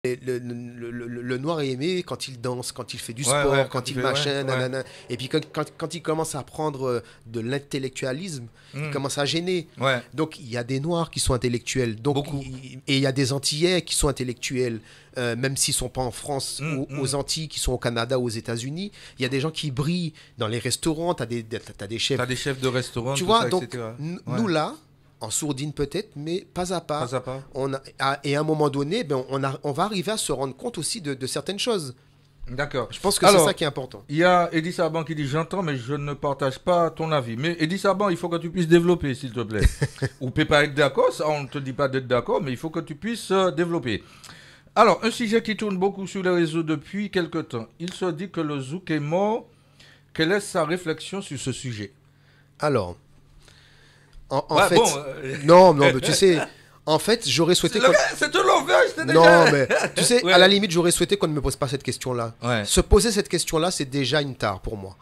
le noir est aimé quand il danse, quand il fait du sport, quand il machin, nanana. Et puis quand il commence à prendre de l'intellectualisme, il commence à gêner. Donc il y a des noirs qui sont intellectuels. Donc, et il y a des Antillais qui sont intellectuels, même s'ils ne sont pas en France ou aux Antilles, qui sont au Canada ou aux États-Unis. Il y a des gens qui brillent dans les restaurants, tu as des chefs. Tu as des chefs de restaurants, tu vois, ça, donc nous là, en sourdine peut-être, mais pas à pas. Et à un moment donné, ben, on va arriver à se rendre compte aussi de certaines choses. D'accord. Je pense que c'est ça qui est important. Il y a Eddie Saban qui dit « J'entends, mais je ne partage pas ton avis. » Mais Eddie Saban, il faut que tu puisses développer, s'il te plaît. On ne peut pas être d'accord, ça, on ne te dit pas d'être d'accord, mais il faut que tu puisses développer. Alors, un sujet qui tourne beaucoup sur les réseaux depuis quelque temps. Il se dit que le zouk est mort. Quelle est sa réflexion sur ce sujet? Alors... En fait, non, mais tu sais, en fait, j'aurais souhaité... C'est de l'envers, je Non, mais tu sais, à la limite, j'aurais souhaité qu'on ne me pose pas cette question-là. Se poser cette question-là, c'est déjà une tare pour moi.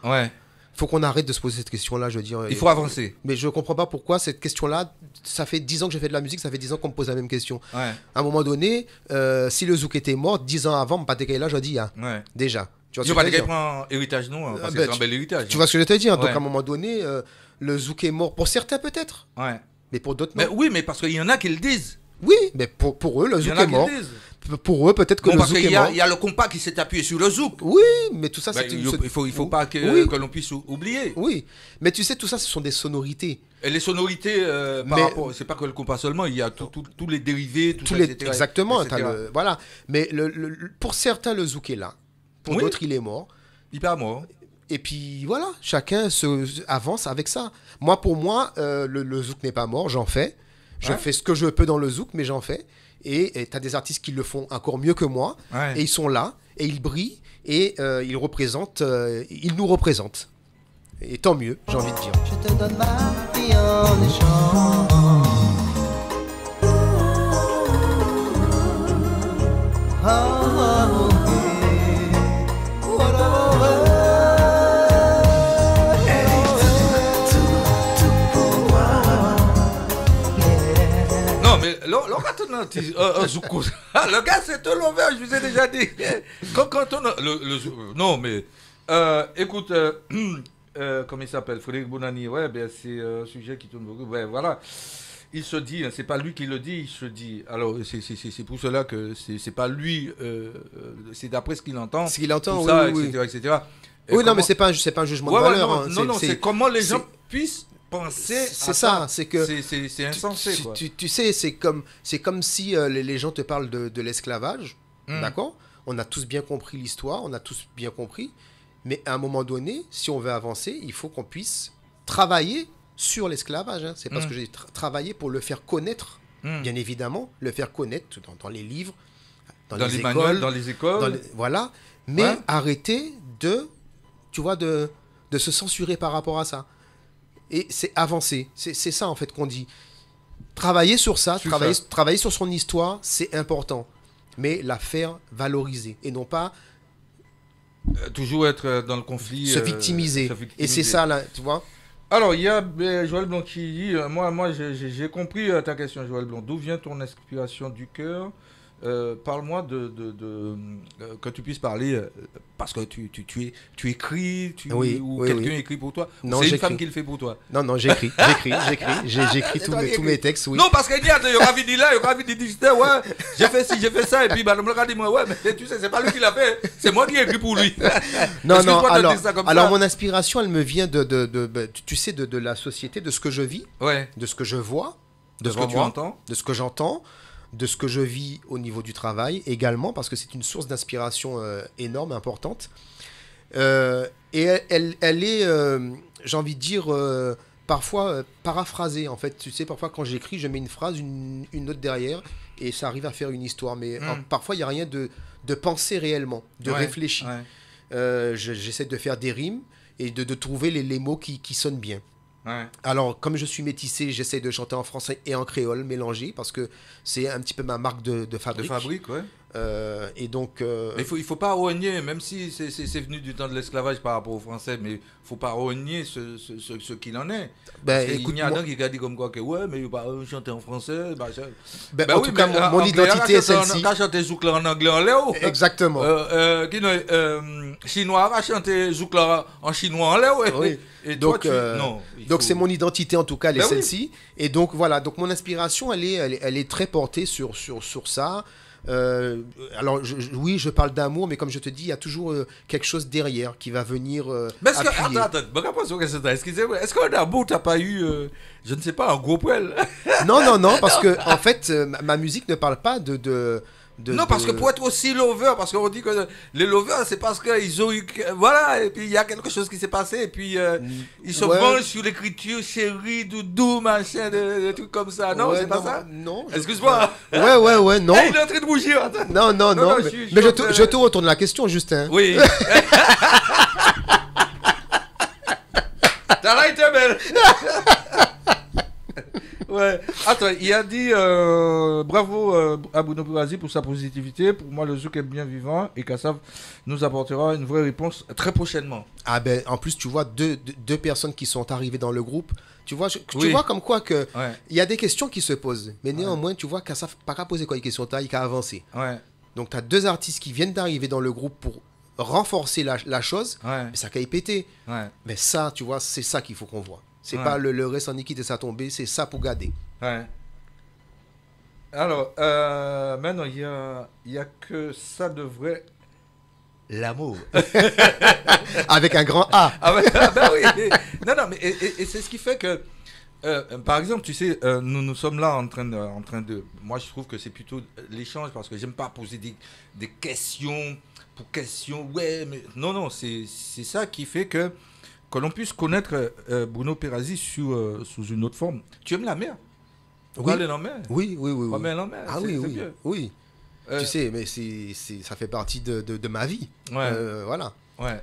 Faut qu'on arrête de se poser cette question-là, je veux dire. Il faut avancer. Mais je comprends pas pourquoi cette question-là, ça fait 10 ans que j'ai fait de la musique, ça fait 10 ans qu'on me pose la même question. À un moment donné, si le zouk était mort, 10 ans avant, pas là, je dis, déjà. Tu vois, pas prendre héritage, non, parce que c'est un bel héritage. Tu vois ce que je te dis, hein. Donc à un moment donné... le zouk est mort. Pour certains, peut-être. Mais pour d'autres, non. Mais oui, mais parce qu'il y en a qui le disent. Oui, mais pour eux, le zouk est mort. Pour eux, peut-être que le zouk est mort. Il y a le compas qui s'est appuyé sur le zouk. Oui, mais tout ça, c'est... Il faut pas que l'on puisse oublier. Oui, mais tu sais, tout ça, ce sont des sonorités. Et les sonorités, par rapport... C'est pas que le compas seulement, il y a tous les dérivés, tout ça, etc. Exactement. Voilà. Mais pour certains, le zouk est là. Pour d'autres, il est mort. Il n'est pas mort. Et puis voilà, chacun avance avec ça. Moi, pour moi, le zouk n'est pas mort, j'en fais. Je fais ce que je peux dans le zouk, mais j'en fais. Et tu as des artistes qui le font encore mieux que moi. Et ils sont là, et ils brillent, et ils nous représentent. Et tant mieux, j'ai envie de dire. Je te donne ma vie en échange. Le gars, c'est tout l'envers, je vous ai déjà dit. Quand on non, mais écoute, comment il s'appelle, Frédéric Bonani, c'est un sujet qui tourne beaucoup. Voilà. Il se dit, c'est pas lui qui le dit, il se dit. Alors, c'est pour cela que c'est pas lui, c'est d'après ce qu'il entend. Ce qu'il entend, oui, etc. Oui, non, mais c'est pas un jugement de valeur. Non, c'est comment les gens puissent penser. C'est ça, c'est que c'est insensé. Tu sais, c'est comme si les gens te parlent de l'esclavage, d'accord? On a tous bien compris l'histoire, on a tous bien compris, mais à un moment donné, si on veut avancer, il faut qu'on puisse travailler sur l'esclavage. Hein. C'est parce que j'ai travaillé pour le faire connaître, bien évidemment, le faire connaître dans les livres, dans les écoles, manuels, dans les écoles, voilà. Mais arrêter de se censurer par rapport à ça. Et c'est avancer. C'est ça, en fait, qu'on dit. Travailler sur ça, travailler sur son histoire, c'est important. Mais la faire valoriser. Et non pas... toujours être dans le conflit. Se victimiser. Et c'est ça, là, tu vois. Alors, il y a Joël Blanc qui dit... moi j'ai compris ta question, Joël Blanc. D'où vient ton inspiration du cœur? Parle-moi que tu puisses parler parce que tu écris ou quelqu'un écrit pour toi. C'est une femme qui le fait pour toi. Non, j'écris tous mes textes. Oui. Non, parce qu'il y aura venu là, il y aura venu dire j'ai fait ci, j'ai fait ça, et puis madame le dit moi mais tu sais, c'est pas lui qui l'a fait, c'est moi qui ai écrit pour lui. Non, alors mon inspiration, elle me vient de la société, de ce que je vis, de ce que je vois, de ce que tu entends, de ce que j'entends, de ce que je vis au niveau du travail également, parce que c'est une source d'inspiration énorme, importante. Et elle est, j'ai envie de dire, parfois paraphrasée. En fait, tu sais, parfois quand j'écris, je mets une phrase, une autre derrière, et ça arrive à faire une histoire. Mais parfois, il n'y a rien de penser réellement, de réfléchir. J'essaie de faire des rimes et de trouver les mots qui sonnent bien. Alors, comme je suis métissé, j'essaie de chanter en français et en créole mélangé parce que c'est un petit peu ma marque de fabrique. Et donc... Mais il faut pas renier, même si c'est venu du temps de l'esclavage par rapport aux Français, mais il faut pas renier ce qu'il en est. Ben, Il y a un qui a dit comme quoi que ouais, mais il va chanter en français. En tout cas, mon identité est celle-ci. Quand chanter Zoukla en anglais en léo. Exactement. Chinois va chanter Zoukla en chinois en léo. Oui. Et donc, non, donc c'est mon identité en tout cas, elle est celle-ci. Et donc voilà, donc mon inspiration, elle est très portée sur ça. Alors oui, je parle d'amour, mais comme je te dis, il y a toujours quelque chose derrière qui va venir mais est-ce appuyer. Excusez-moi, est-ce qu'un amour t'as pas eu, je ne sais pas, un gros poil? Non, parce que en fait, ma musique ne parle pas non, parce que pour être aussi lover, parce qu'on dit que les lovers, c'est parce qu'ils ont eu... Voilà, et puis il y a quelque chose qui s'est passé, et puis ils se vengent sur l'écriture, chérie, doudou, machin, des trucs comme ça. Non, c'est pas ça? Non. Excuse-moi. Ouais, non. Hey, il est en train de rougir. Attends. Non, mais je te retourne la question, Justin. Oui. T'as là été belle. Ouais. Attends, il a dit bravo à Bruno Pirazi pour sa positivité. Pour moi, le zouk est bien vivant et Kassav nous apportera une vraie réponse très prochainement. Ah ben, en plus, tu vois, deux personnes qui sont arrivées dans le groupe. Tu vois, tu vois comme quoi que il y a des questions qui se posent. Mais néanmoins, tu vois, Kassav n'a pas poser quoi les questions, il a avancé. Ouais. Donc, tu as deux artistes qui viennent d'arriver dans le groupe pour renforcer la chose. Ouais. Mais ça a pété. Ouais. Mais ça, tu vois, c'est ça qu'il faut qu'on voit. C'est pas le reste en équité, ça tombé, c'est ça pour garder. Ouais. Alors, maintenant, il y a que ça de vrai. L'amour. Avec un grand A. Ah ben oui. Non, mais et c'est ce qui fait que, par exemple, tu sais, nous sommes là en train de... Moi, je trouve que c'est plutôt l'échange parce que j'aime pas poser des questions pour questions. Ouais, mais non, c'est ça qui fait que l'on puisse connaître Bruno Pirazi sous une autre forme. Tu aimes la mer? Oui. Aller en mer? Oui. La mer, ah oui. Tu sais, mais ça fait partie de ma vie. Ouais. Voilà. Ouais.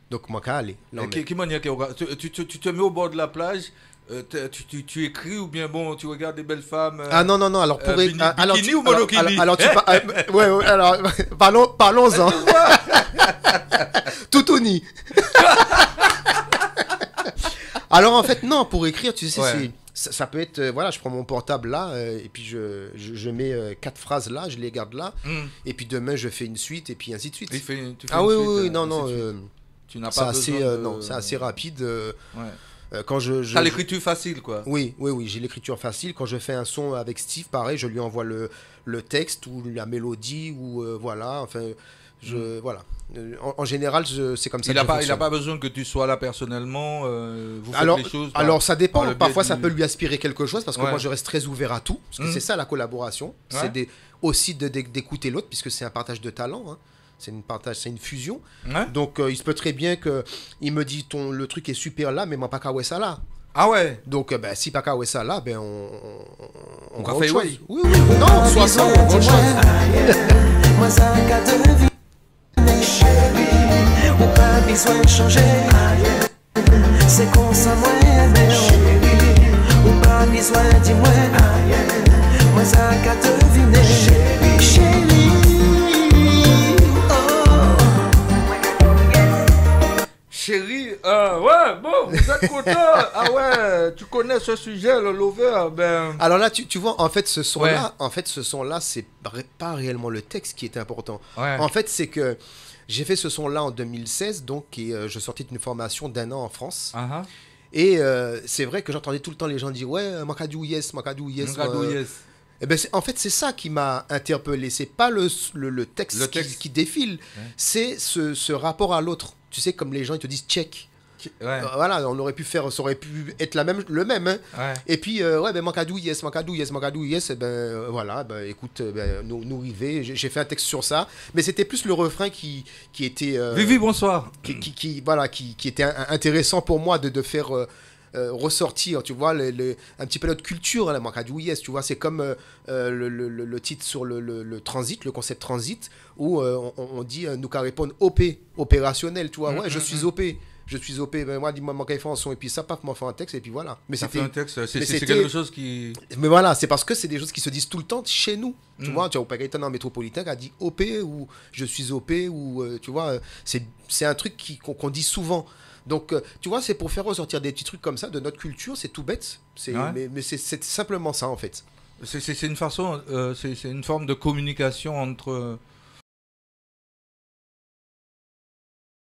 Donc, moi, qu'à aller. Tu te mets au bord de la plage, tu écris ou bien bon, tu regardes des belles femmes. Ah non, alors pour bikini ou monokini? Alors, alors parlons-en. Toutouni. Alors en fait non, pour écrire, tu sais, ça peut être voilà, je prends mon portable là et puis je mets 4 phrases là, je les garde là et puis demain je fais une suite et puis ainsi de suite. Tu fais oui, non, tu n'as pas besoin non, c'est assez rapide. Ouais. Quand t'as l'écriture facile quoi. Oui, j'ai l'écriture facile. Quand je fais un son avec Steve, pareil, je lui envoie le texte ou la mélodie ou voilà, enfin voilà. En général, c'est comme ça. Il n'a pas besoin que tu sois là personnellement. Vous faites les choses. Alors ça dépend. Parfois, ça peut lui aspirer quelque chose parce que moi, je reste très ouvert à tout. Parce que c'est ça la collaboration. C'est aussi d'écouter l'autre puisque c'est un partage de talent. Hein. C'est une fusion. Ouais. Donc il se peut très bien qu'il me dit le truc est super là, mais moi pas qu'à ça là. Ah ouais. Donc si pas qu'à ça là, ben on va faire oui. Oui. Non, soit ça, on va chérie, ou pas besoin de changer. C'est qu'on s'en mais chérie, ou pas besoin de moi. Moi ça qu'à deviner, chérie, Chérie, ouais, bon, vous êtes content. Ah ouais, tu connais ce sujet, le lover, ben... Alors là, tu vois, en fait, ce son-là, c'est pas réellement le texte qui est important. Ouais. En fait, c'est que j'ai fait ce son-là en 2016, donc, et je sortais d'une formation d'1 an en France. Et c'est vrai que j'entendais tout le temps les gens dire « Ouais, Makadou yes, Makadou yes. » Eh ben en fait, c'est ça qui m'a interpellé. C'est pas le texte qui défile, c'est ce rapport à l'autre. Tu sais, comme les gens ils te disent check. Voilà, ça aurait pu être le même. Hein. Ouais. Et puis, ben Makadou yes, et ben voilà, ben écoute, nous river. J'ai fait un texte sur ça, mais c'était plus le refrain qui était. Vivi, bonsoir. Qui était intéressant pour moi de faire. Ressortir, tu vois, un petit peu notre culture, la Makadou yes, tu vois, c'est comme le titre sur le transit, le concept transit, où on dit nous qu'à répondre OP, opérationnel, tu vois, je suis OP. je suis OP, ben moi, dis-moi, manquer en son, et puis ça, paf, m'en fait un texte, et puis voilà. Mais Ça fait c'était. un texte, mais c'est c'était- quelque chose qui... Mais voilà, c'est parce que c'est des choses qui se disent tout le temps chez nous. Tu Mm. vois, tu as pas quelqu'un dans le métropolitain qui a dit OP ou je suis OP ou tu vois, c'est un truc qu'on dit souvent. Donc, tu vois, c'est pour faire ressortir des petits trucs comme ça de notre culture, c'est tout bête. Ouais. Mais c'est simplement ça en fait. C'est une façon, c'est une forme de communication entre